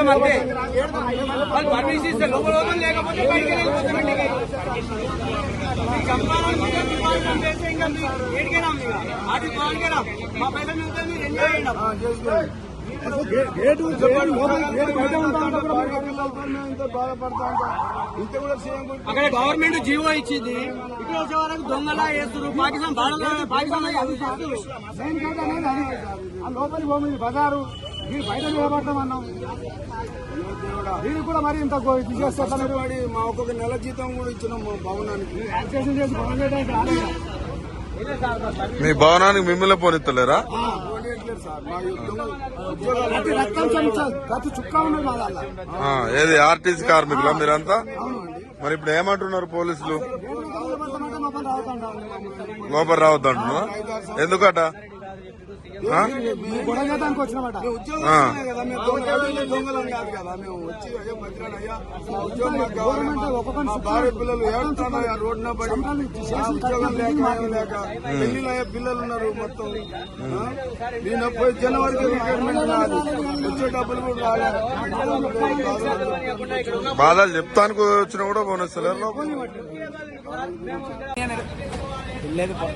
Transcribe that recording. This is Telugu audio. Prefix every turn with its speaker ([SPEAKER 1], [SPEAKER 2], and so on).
[SPEAKER 1] చేస్తాం అంతే. వాళ్ళు పర్మిషన్ ఇస్తే లోపల పోతాం, లేకపోతే బయటికి మా పైసలు మీరు ఎంజాయ్ చేయండి. అక్కడ గవర్నమెంట్ జీవో ఇచ్చింది, ఇక్కడ వచ్చే వరకు దొంగలా వేస్తారు. పాకిస్తాన్ పాకిస్తాన్
[SPEAKER 2] లోపలి భూమి బజారు మీరు బయట నిలబడతామన్నాం. దీనికి కూడా మరి ఇంత తీసేస్తారు. మా ఒక్కొక్క నెల జీతం కూడా ఇచ్చినాం మా భవనానికి. యాక్సేషన్ చేసి భవనం చేయడానికి రాలేదు.
[SPEAKER 3] మీ భవనానికి మిమ్మల్ని పోనిస్తలేరా?
[SPEAKER 2] ప్రతి చుక్క ఉన్నది మా దాంట్లో.
[SPEAKER 3] ఏది ఆర్టీసీ కార్మికులా మీరంతా? మరి ఇప్పుడు ఏమంటున్నారు పోలీసులు? లోపల రావద్దంటున్నా. ఎందుకట?
[SPEAKER 2] గొడవడానికి వచ్చినమాట.
[SPEAKER 4] భార్య పిల్లలు ఏడుతున్నాయి రోడ్డున పడి, ఉద్యోగం లేక పెళ్లిళ్ళయ్యే పిల్లలు ఉన్నారు. మొత్తం నేను పోయి జనవరికి రిటైర్మెంట్ రాదు, వచ్చే డబ్బులు కూడా రాలేదు.
[SPEAKER 3] బాధలు చెప్తానికి వచ్చినా కూడా పోనిస్తలేరు లోపల.
[SPEAKER 2] లేదు పక్క